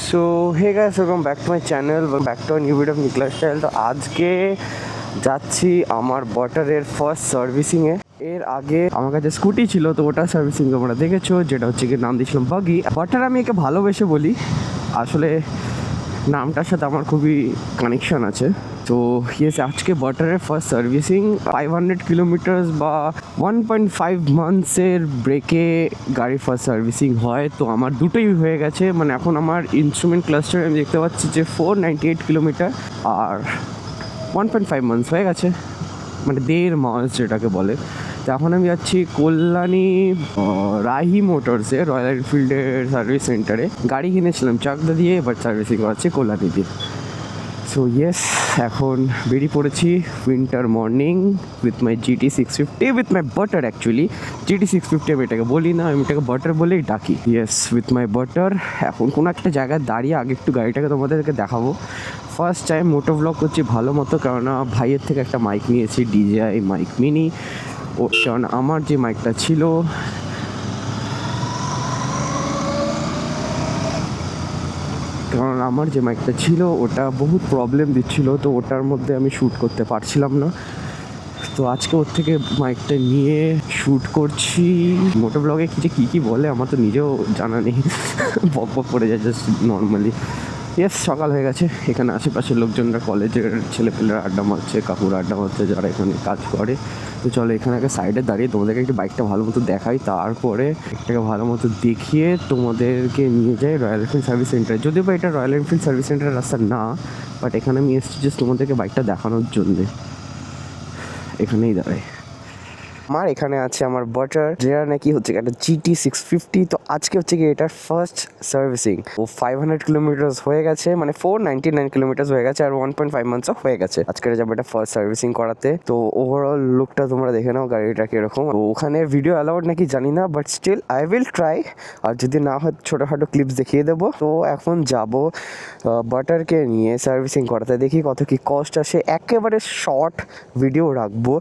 So hey guys, welcome back to my channel, back to new video of Niklas style. তো আজকে যাচ্ছি আমার বটারের first সার্ভিসিংয়ে। এর আগে আমার কাছে স্কুটি ছিল, তো ওটা সার্ভিসিং তোমরা দেখেছো, যেটা হচ্ছে কি নাম দিয়েছিলাম বাগি। বটার আমি একে ভালোবেসে বলি, আসলে নামটার সাথে আমার খুবই কানেকশন আছে। তো ইয়েস, আজকে বটারের ফার্স্ট সার্ভিসিং 500 কিলোমিটার্স বা 1.5 মান্থসের ব্রেকে গাড়ির ফার্স্ট সার্ভিসিং হয়। তো আমার দুটোই হয়ে গেছে, মানে এখন আমার ইনস্ট্রুমেন্ট ক্লাস্টারে আমি দেখতে পাচ্ছি যে 498 কিলোমিটার আর 1.5 মান্থস হয়ে গেছে, মানে 1.5 মাস যেটাকে বলে। তো এখন আমি যাচ্ছি কল্যাণী রাহি মোটরসে, রয়্যাল এনফিল্ডের সার্ভিস সেন্টারে। গাড়ি কিনেছিলাম চাকদা দিয়ে, এবার সার্ভিসিং করাচ্ছি কল্যাণী দিয়ে। সো ইয়েস, এখন বেরিয়ে পড়েছি winter morning with my GT650, with my butter. Actually GT650 আমি এটাকে বলি না, আমি এটাকে বাটার বলেই ডাকি। Yes, with my butter. এখন কোনো একটা জায়গায় দাঁড়িয়ে আগে একটু গাড়িটাকে তোমাদেরকে দেখাবো। ফার্স্ট টাইম মোটো ব্লগ করছি ভালো মতো, কেননা ভাইয়ের থেকে একটা মাইক নিয়েছি, DJI মাইক মিনি। ও কারণ আমার যে মাইকটা ছিল, ওটা বহুত প্রবলেম দিচ্ছিলো, তো ওটার মধ্যে আমি শ্যুট করতে পারছিলাম না। তো আজকে ওর থেকে মাইকটা নিয়ে শ্যুট করছি। মোটো ব্লগে কী বলে আমার তো নিজেও জানা নেই, বক করে যায় জাস্ট নর্মালি। ইয়েস, সকাল হয়ে গেছে। এখানে আশেপাশের লোকজনরা, কলেজের ছেলেপেলেরা আড্ডা মারছে, কাকুরা আড্ডা মারছে যারা এখানে কাজ করে। তো চলো এখানে একটা সাইডে দাঁড়িয়ে তোমাদেরকে একটু বাইকটা ভালো মতো দেখাই, তারপরে বাইকটাকে ভালো মতো দেখিয়ে তোমাদেরকে নিয়ে যাই রয়্যাল এনফিল্ড সার্ভিস সেন্টারে। যদিও বা এটা রয়্যাল এনফিল্ড সার্ভিস সেন্টারের রাস্তা না, বাট এখানে আমি এসেছি জাস্ট তোমাদেরকে বাইকটা দেখানোর জন্যে। এখানেই দাঁড়াই। আমার এখানে আছে আমার বাটার, যেটা নাকি হচ্ছে একটা GT650। তো আজকে হচ্ছে কি এটার ফার্স্ট সার্ভিসিং। ও 500 কিলোমিটার্স হয়ে গেছে, মানে 499 কিলোমিটার্স হয়ে গেছে, আর 1.5 মান্থসও হয়ে গেছে। আজকে যাবো এটা ফার্স্ট সার্ভিসিং করাতে। তো ওভারঅল লুকটা তোমরা দেখে নাও গাড়িটা কিরকম। ওখানে ভিডিও অ্যালাউড নাকি জানি না, but still I will try. আর যদি না হয় ছোটোখাটো ক্লিপস দেখিয়ে দেবো। তো এখন যাবো বাটারকে নিয়ে সার্ভিসিং করাতে, দেখি কত কি কস্ট আসে। একেবারে শর্ট ভিডিও রাখবো,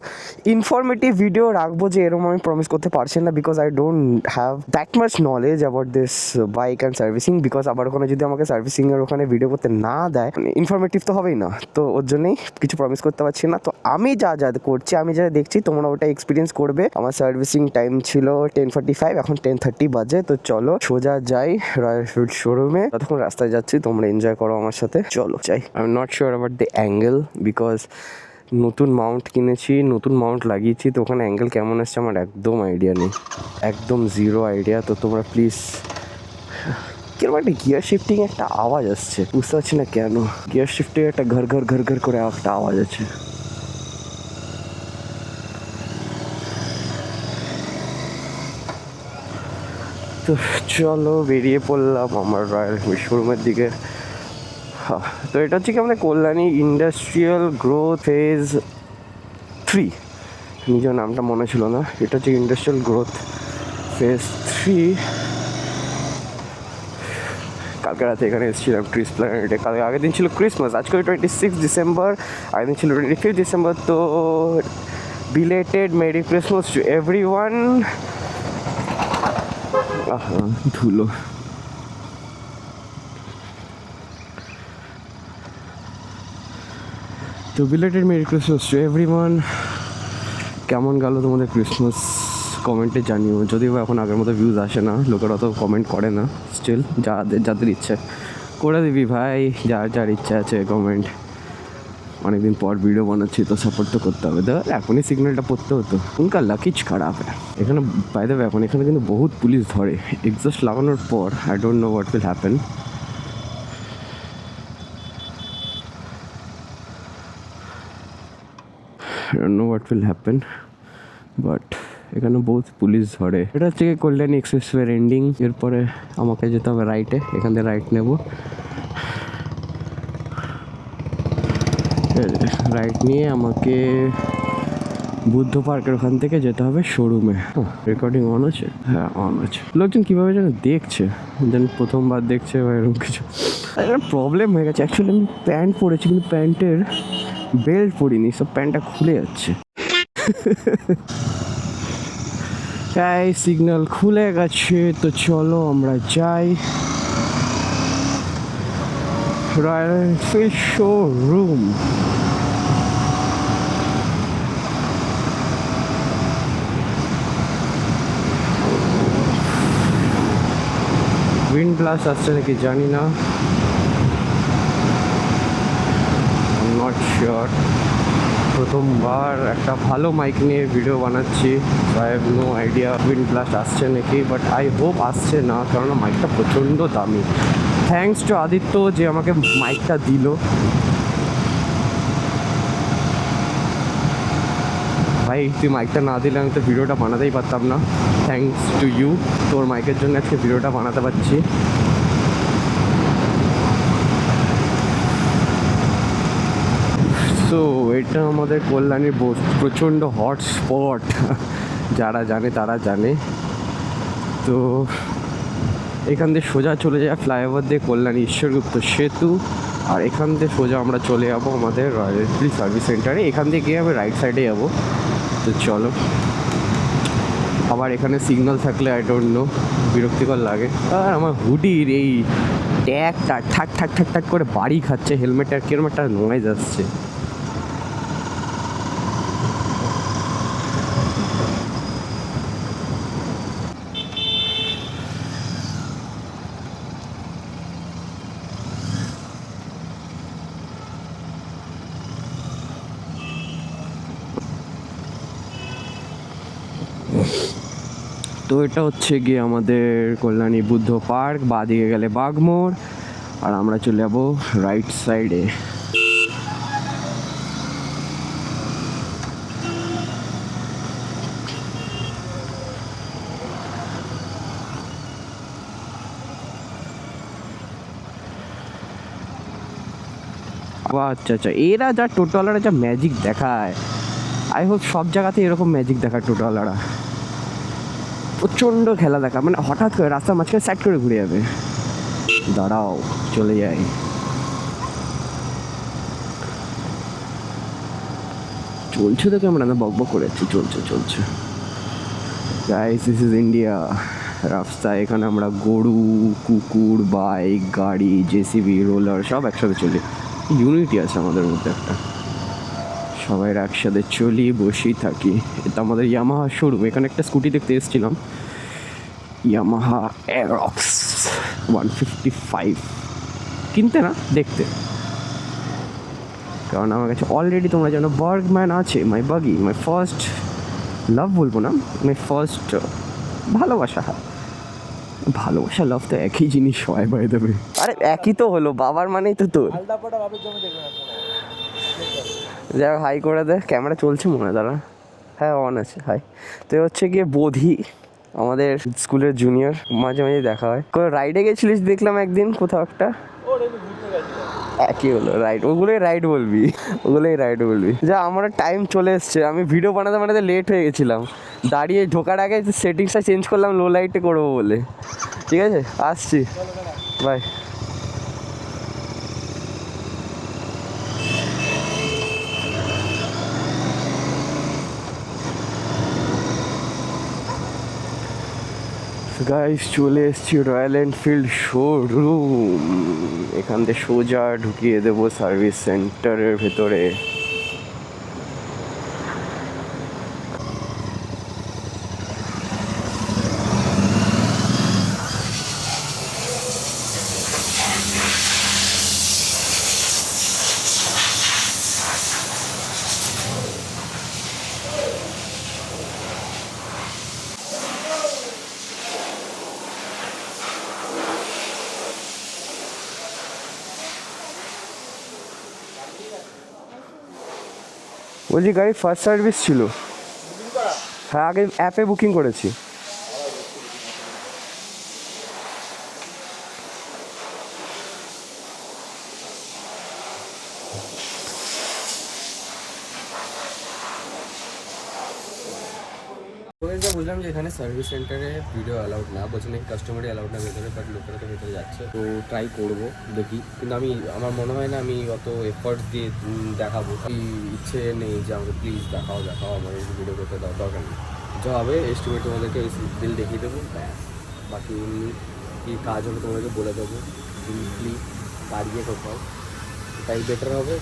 ইনফরমেটিভ ভিডিও রাখবো, যে এরকম আমি প্রমিস করতে পারছি না, because I don't have that much knowledge about this bike and servicing. Because আবার ওখানে যদি আমাকে সার্ভিসিংয়ের ওখানে ভিডিও করতে না দেয়, ইনফরমেটিভ তো হবেই না। তো ওর জন্যই কিছু প্রমিস করতে পারছি না। তো আমি যা করছি, আমি যা দেখছি, তোমরা ওটা এক্সপিরিয়েন্স করবে। আমার সার্ভিসিং টাইম ছিল 10:45, এখন 10:30 বাজে। তো চলো সোজা যাই রয়্যাল এনফিল্ড শোরুমে। ততক্ষণ রাস্তায় যাচ্ছি, তোমরা এনজয় করো আমার সাথে, চলো যাই। I am not sure about the angle, because নতুন মাউন্ট কিনেছি, নতুন মাউন্ট লাগিয়েছি, তো ওখানে অ্যাঙ্গেল কেমন আসছে আমার একদম আইডিয়া নেই, একদম জিরো আইডিয়া। তো তোমরা প্লিজ, কিরকম একটা গিয়ার শিফটিং একটা আওয়াজ আসছে, বুঝতে পারছি না কেন। গিয়ার শিফটিং একটা ঘর ঘর ঘর ঘর করে একটা আওয়াজ আছে। তো চলো বেরিয়ে পড়লাম আমার রয়্যাল এনফিল্ড শোরুমের দিকে। তো এটা হচ্ছে কি আমাদের কল্যাণী ইন্ডাস্ট্রিয়াল গ্রোথ ফেজ 3, নিজের নামটা মনে ছিল না। এটা হচ্ছে ইন্ডাস্ট্রিয়াল গ্রোথ ফেজ 3। কালকে রাতে এখানে এসেছিলাম ট্রিস প্ল্যানেটে। কালকে আগের দিন ছিল ক্রিসমাস, আজকে 26 ডিসেম্বর, আগের দিন ছিল 25 ডিসেম্বর। তো belated merry Christmas to everyone. ধুলো। তো belated merry Christmas to everyone. কেমন গেল তোমাদের ক্রিসমাস কমেন্টে জানিও। যদিও এখন আগের মতো ভিউজ আসে না, লোকেরা অত কমেন্ট করে না, স্টিল যাদের ইচ্ছে করে দিবি ভাই, যার ইচ্ছা আছে কমেন্ট। অনেকদিন পর ভিডিও বানাচ্ছি, তো সাপোর্ট তো করতে হবে। এখনই সিগন্যালটা পড়তে হতো, উনকা লাকিজ খারাপ। এখানে বাই দ্য ওয়ে, এখন এখানে কিন্তু বহুত পুলিশ ধরে এক্সস্ট লাগানোর পর। I don't know what will happen. But এখানে বহুত পুলিশ ধরে। এটা হচ্ছে কল্যাণী এক্সপ্রেসওয়ের এন্ডিং। এরপরে আমাকে যেতে হবে রাইটে, এখান থেকে রাইট নেব। রাইট নিয়ে আমাকে বুদ্ধ পার্কের ওখান থেকে যেতে হবে শোরুমে। রেকর্ডিং অন আছে? হ্যাঁ, অন আছে। লোকজন কীভাবে যেন দেখছে, যেন প্রথমবার দেখছে বা এরকম কিছু। একটা প্রবলেম হয়ে গেছে। অ্যাকচুয়ালি আমি প্যান্ট পরেছি, কিন্তু প্যান্টের বেল্ট পরিনি, সব প্যান্টটা খুলে যাচ্ছে। এই সিগন্যাল খুলে গেছে, তো চলো আমরা যাই। Royal Enfield showroom. Wind blast আসছে নাকি জানি না, নট শিওর। প্রথমবার একটা ভালো মাইক নিয়ে ভিডিও বানাচ্ছি, I have no idea wind blast আসছে নাকি, বাট আই হোপ আসছে না, কারণ মাইকটা প্রচণ্ড দামি। থ্যাঙ্কস টু আদিত্য যে আমাকে মাইকটা দিল। ভাই তুই মাইকটা না দিলে আমি তো ভিডিওটা বানাতেই পারতাম না। থ্যাঙ্কস টু ইউ, তোর মাইকের জন্য আজকে ভিডিওটা বানাতে পারছি। সো এটা আমাদের কল্যাণীর প্রচণ্ড হটস্পট, যারা জানে তারা জানে। তো এখান দিয়ে সোজা চলে যায় ফ্লাইওভার দিয়ে কল্যাণী ঈশ্বরগুপ্ত সেতু, আর এখান দিয়ে সোজা আমরা চলে যাবো আমাদের রয়্যাল এনফিল্ড সার্ভিস সেন্টারে। এখান দিয়ে গিয়ে আমি রাইট সাইডে যাবো। তো চলো, আবার এখানে সিগন্যাল থাকলে আই ডোন্ট নো, বিরক্তিকর লাগে। আর আমার হুডির এই ট্যাগটা ঠাক ঠাক ঠাক ঠাক করে বাড়ি খাচ্ছে, হেলমেটটার কিরম একটা নয়েজ আসছে। তো এটা হচ্ছে গিয়ে আমাদের কল্যাণী বুদ্ধ পার্ক, বাঁদিকে গেলে বাগমোড়, আর আমরা চলে যাবো রাইট সাইডে। আচ্ছা আচ্ছা, এরা যা টোটোওয়ালারা যা ম্যাজিক দেখায়, আই হোপ সব জায়গাতে এরকম ম্যাজিক দেখায় টোটোওয়ালারা। প্রচণ্ড খেলা দেখা, মানে হঠাৎ করে রাস্তার মাঝখানে সাইড করে ঘুরে যাবে। দাঁড়াও, চলে যাই। চলছে তো ক্যামেরা, না বক বক করে যাচ্ছি, চলছে চলছে। Guys, this is India. রাস্তায় এখানে আমরা গরু, কুকুর, বাইক, গাড়ি, জেসিবি, রোলার সব একসাথে চলি। ইউনিটি আছে আমাদের মধ্যে একটা, সবাই একসাথে চলি, বসেই থাকি। এটা আমাদের ইয়ামাহা শোরুম। এখানে একটা স্কুটি দেখতে এসেছিলাম, ইয়ামাহা অ্যারক্স 155, কিনতে না দেখতে, কারণ আমার কাছে অলরেডি তোমরা জানো বার্গম্যান আছে। মাই বাগি, মাই ফার্স্ট লাভ বলবো না, মাই ফার্স্ট ভালোবাসা। ভালোবাসা লাভ তো একই জিনিস হয়, বাই দেবে। আরে একই তো হলো, বাবার মানেই তো তোর। যাই হাই করে দে, ক্যামেরা চলছে মনে হয়, দাঁড়া। হ্যাঁ অন আছে, হাই। তো হচ্ছে গিয়ে বোধি, আমাদের স্কুলের জুনিয়র, মাঝে মাঝে দেখা হয়। রাইডে গেছিলিস দেখলাম একদিন কোথাও একটা, একই হলো রাইড, ওগুলোই রাইড বলবি, ওগুলোই রাইড বলবি। যা আমার টাইম চলে এসছে, আমি ভিডিও বানাতে বানাতে লেট হয়ে গেছিলাম, দাঁড়িয়ে ঢোকার আগে সেটিংসটা চেঞ্জ করলাম লো লাইটে করবো বলে। ঠিক আছে, আসছি, বাই। গাইস, চলে এসছি রয়্যাল এনফিল্ড শোরুম। এখান থেকে সোজা ঢুকিয়ে দেবো সার্ভিস সেন্টারের ভেতরে। বলছি গাড়ি ফার্স্ট সার্ভিস ছিল? হ্যাঁ, আগে অ্যাপে বুকিং করেছি। বুঝলাম যে এখানে সার্ভিস সেন্টারে ভিডিও অ্যালাউড না, বলছে নাকি কাস্টমারই অ্যালাউড না ভেতরে, বাট লোকেরা তো ভেতরে যাচ্ছে, তো ট্রাই করবো, দেখি। কিন্তু আমার মনে হয় না আমি অত এফর্ট দিয়ে দেখাবো, ইচ্ছে নেই যে আমাকে প্লিজ দেখাও আমার এই ভিডিও করতে দরকার নেই। যা হবে এস্টিমেট তোমাদেরকে বিল দেখিয়ে দেবো, ব্যাস। বাকি এমনি কী কাজ হলে তোমাদেরকে বলে দেবো ব্রিফলি। দাঁড়িয়ে কোথাও, তাই বেটার হবে।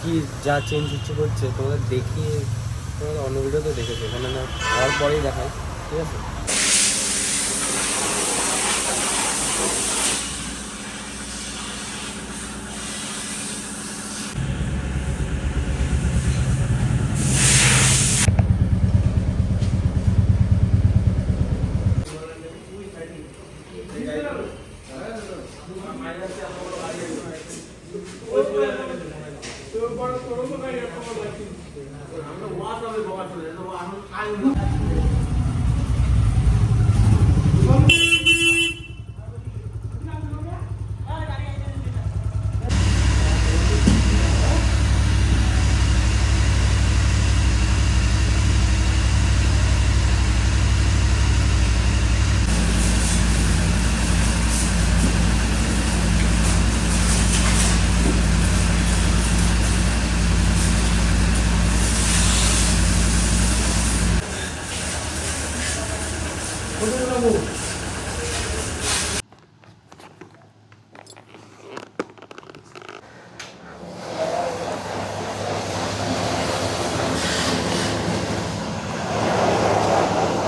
কি যা চেঞ্জ হচ্ছে তোমাদের দেখিয়ে, তোমাদের অন্য ভিডিও তো দেখেছো, এখানে না হওয়ার পরেই দেখাই, ঠিক আছে?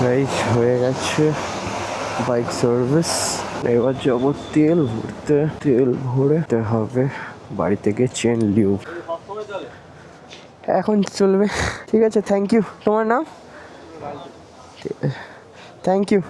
গাইস হয়ে গেছে বাইক সার্ভিস। এবার যাবো তেল ভরতে, তেল ভরতে হবে বাড়ি থেকে চেন লিউ এখন চলবে। ঠিক আছে, থ্যাংক ইউ। তোমার নাম? Thank you.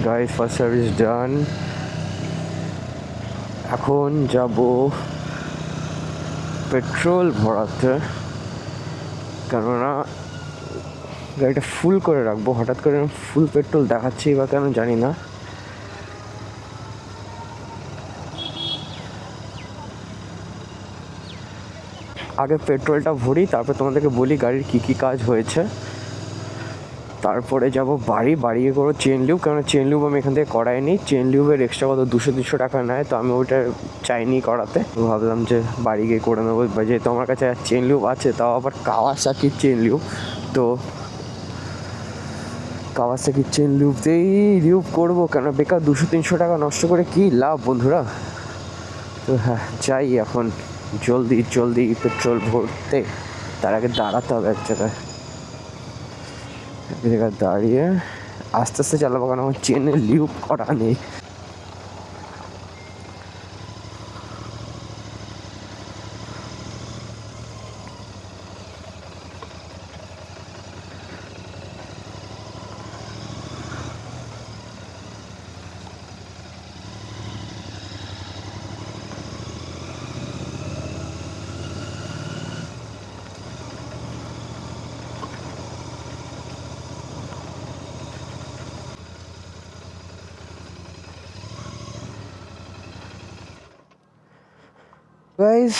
Guys first service done. এখন যাব পেট্রোল ভরাতে, কেননা গাড়িটা ফুল করে রাখবো। হঠাৎ করে ফুল পেট্রোল দেখাচ্ছি বা কেন জানি না। আগে পেট্রোলটা ভরি, তারপর তোমাদেরকে বলি গাড়ির কী কী কাজ হয়েছে। তারপরে যাব বাড়ি গিয়ে করবো চেন লিউব, কেননা চেন লিউব আমি এখান থেকে করাইনি। চেন লিউবের এক্সট্রা কত 200-300 টাকা নেয়, তো আমি ওইটা চাইনি করাতে। ভাবলাম যে বাড়ি গিয়ে করে নেবো, যেহেতু আমার কাছে চেন লিউব আছে, তাও আবার কাওয়াসাকির চেন লিউব। তো কাওয়াসাকির চেন লিউবতেই লিউব করবো, কেন বেকার 200-300 টাকা নষ্ট করে কী লাভ বন্ধুরা। তো হ্যাঁ, যাই এখন জলদি পেট্রোল ভরতে। তার আগে দাঁড়াতে হবে এক জায়গায় দাঁড়িয়ে আস্তে আস্তে চালাবো, কারণ আমার চেনে লিউব করা নেই। গাইস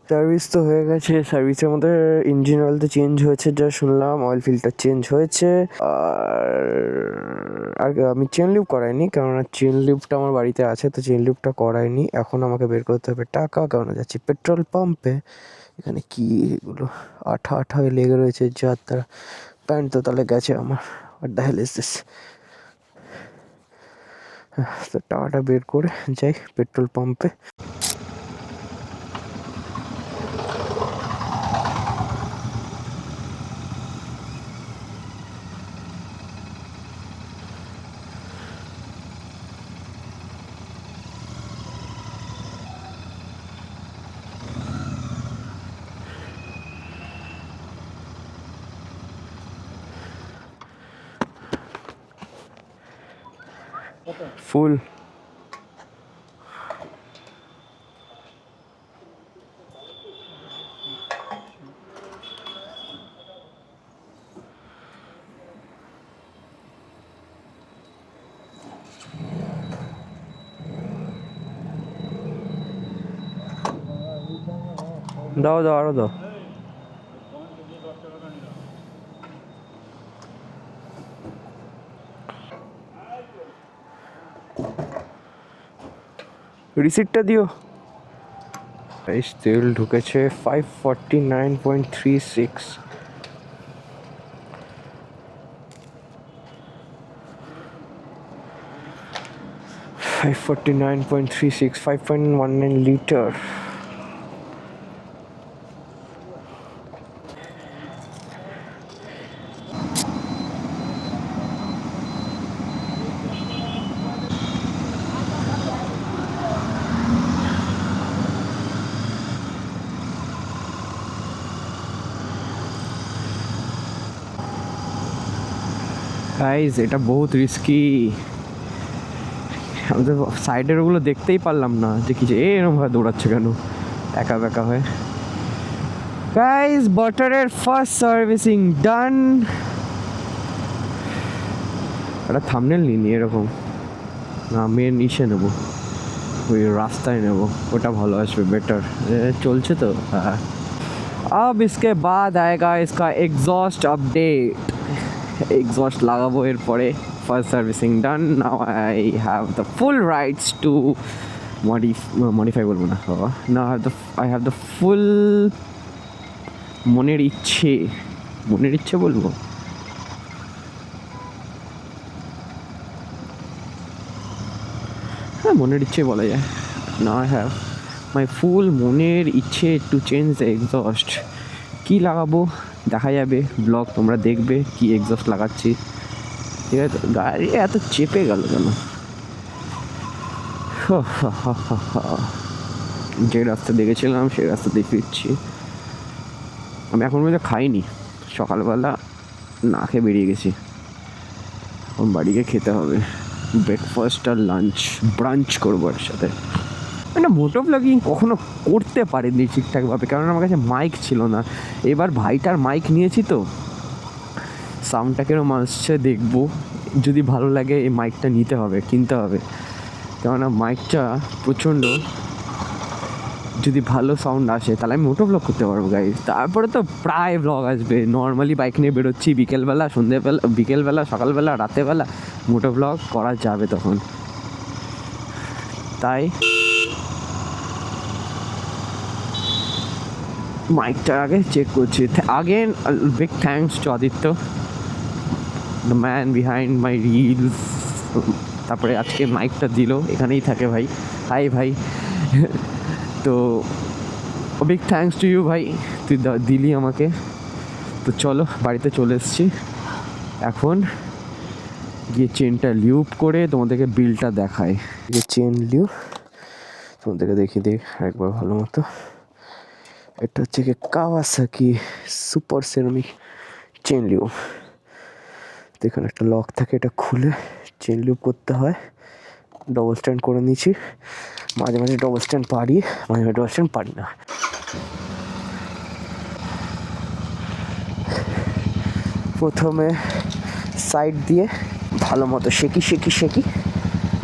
সার্ভিস তো হয়ে গেছে। সার্ভিসের মধ্যে ইঞ্জিন অয়েল তো চেঞ্জ হয়েছে, যা শুনলাম। অয়েল ফিল্টার চেঞ্জ হয়েছে। আর আমি চেন লিউব করাইনি, কেননা চেন লিউবটা আমার বাড়িতে আছে, তো চেন লিউবটা করাইনি। এখন আমাকে বের করতে হবে টাকা, কেননা যাচ্ছি পেট্রোল পাম্পে। এখানে কি এগুলো আঠা লেগে রয়েছে, যার দ্বারা প্যান্ট তো তাহলে গেছে আমার। আর দ্য হেল ইজ দিস। তো টাকাটা বের করে যাই পেট্রোল পাম্পে। ফুল। দাও আরো দাও। রিসিপ্টটা দিও। এই তেল ঢুকেছে 549.36। $549.36, 5.19 liter। গাইজ এটা বহুত রিস্কি। আমাদের সাইডের ওগুলো দেখতেই পারলাম না যে কি যে এরকম ভাবে দৌড়াচ্ছে কেন একা বেকা হয়ে। গাইজ বটারের ফার্স্ট সার্ভিসিং ডান। একটা থাম্বনেল নিনি এরকম, না মেন ইসে নেবো, ওই রাস্তায় নেবো, ওটা ভালো আসবে, বেটার চলছে তো। হ্যাঁ, अब इसके बाद आएगा इसका एग्जॉस्ट अपडेट। एग्जॉस्ट লাগাবো এরপরে। First servicing done. Now I have the full rights to modify বলবো না বাবা, না আই হ্যাভ দ্য ফুল মনের ইচ্ছে বলবো। হ্যাঁ মনের ইচ্ছে বলা যায়। না আই হ্যাভ মাই ফুল মনের ইচ্ছে টু চেঞ্জ দ্য এক্সস্ট। কী লাগাবো দেখা যাবে, ব্লগ তোমরা দেখবে কি এক্সস্ট লাগাচ্ছি, ঠিক আছে। গাড়ি এত চেপে গেল কেন? যে রাস্তা দেখেছিলাম সেই রাস্তাতেই ফিরছি। আমি এখন পর্যন্ত খাইনি, সকালবেলা না খেয়ে বেরিয়ে গেছি, এখন বাড়িকে খেতে হবে। ব্রেকফাস্ট আর লাঞ্চ ব্রাঞ্চ করবো একসাথে। মানে মোটো ব্লগিং কখনো করতে পারিনি ঠিকঠাকভাবে, কারণ আমার কাছে মাইক ছিল না। এবার ভাইটার মাইক নিয়েছি তো সাউন্ডটা কেরম আসছে দেখবো, যদি ভালো লাগে এই মাইকটা নিতে হবে, কিনতে হবে। কেননা মাইকটা প্রচণ্ড, যদি ভালো সাউন্ড আসে তাহলে আমি মোটো ব্লগ করতে পারবো গাইজ। তারপরে তো প্রায় ব্লগ আসবে, নর্মালি বাইক নিয়ে বেরোচ্ছি বিকেলবেলা, বিকেলবেলা, সকালবেলা, রাতেরবেলা মোটো ব্লগ করা যাবে তখন। তাই মাইকটার আগে চেক করছি। Again big thanks to Aditya, the man behind my reels. তারপরে আজকে মাইকটা দিল, এখানেই থাকে ভাই। হাই ভাই। তো বিগ থ্যাঙ্কস টু ইউ ভাই, তুই দিলি আমাকে। তো চলো বাড়িতে চলে এসেছি, এখন গিয়ে চেনটা লিউপ করে তোমাদেরকে বিলটা দেখায়। যে চেন লিউপ তোমাদেরকে দেখ একবার ভালো মতো। এটা হচ্ছে কি কাওয়াসাকি সুপার সেরামিক চেন লিউপ। এখানে একটা লক থাকে, এটা খুলে চেন লিউপ করতে হয়। ডবল স্ট্যান্ড করে নিয়েছি, মাঝে মাঝে ডবল স্ট্যান্ড পারি, মাঝে মাঝে ডবল স্ট্যান্ড পারি না। প্রথমে সাইড দিয়ে ভালো মতো শেকি,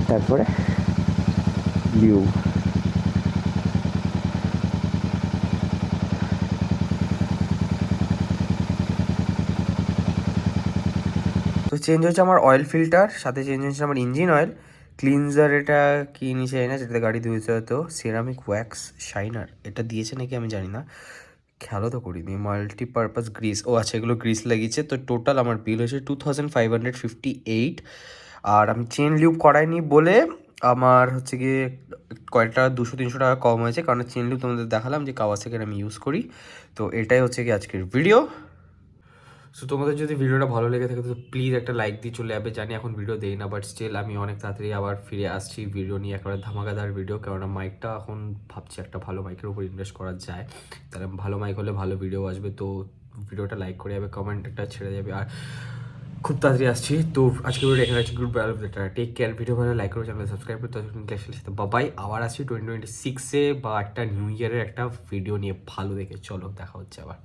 তারপরে লিউপ। তো চেঞ্জ হচ্ছে আমার অয়েল ফিল্টার, সাথে চেঞ্জ হচ্ছে আমার ইঞ্জিন অয়েল, ক্লিনজার। এটা কি নিচে না, যেটাতে গাড়ি ধুয়েছে হয়তো, সিরামিক ওয়্যাক্স শাইনার এটা দিয়েছে নাকি আমি জানি না, খেয়ালও তো করিনি। মাল্টিপারপাস গ্রিস, ও আচ্ছা এগুলো গ্রিস লাগিয়েছে। তো টোটাল আমার বিল হয়েছে 2558। আর আমি চেন লিউপ করাইনি বলে আমার হচ্ছে গিয়ে কয়েকটা 200-300 টাকা কম হয়েছে, কারণ চেন লিউপ তোমাদের দেখালাম যে কাওয়াসাকির আমি ইউজ করি। তো এটাই হচ্ছে কি আজকের ভিডিও। সো তোমাদের যদি ভিডিওটা ভালো লেগে থাকে তো প্লিজ একটা লাইক দিয়ে চলে যাবে। জানি এখন ভিডিও দেই না, বাট স্টিল আমি অনেক তাড়াতাড়ি আবার ফিরে আসছি ভিডিও নিয়ে, একেবারে ধামাকাদার ভিডিও। কেননা মাইকটা এখন ভাবছি একটা ভালো মাইকের উপর ইনভেস্ট করা যায়, তাহলে ভালো মাইক হলে ভালো ভিডিও আসবে। তো ভিডিওটা লাইক করে যাবে, কমেন্ট একটা ছেড়ে যাবে, আর খুব তাড়াতাড়ি আসছি। তো আজকে ভিডিও এখানে আছে, good bye, take care. Video ভালো লাইক করে চ্যানেল সাবস্ক্রাইব করে সাথে বাবাই। আবার আসছি 2026-এ বা একটা নিউ ইয়ারের একটা ভিডিও নিয়ে ভালো দেখে। চলো দেখা হচ্ছে আবার।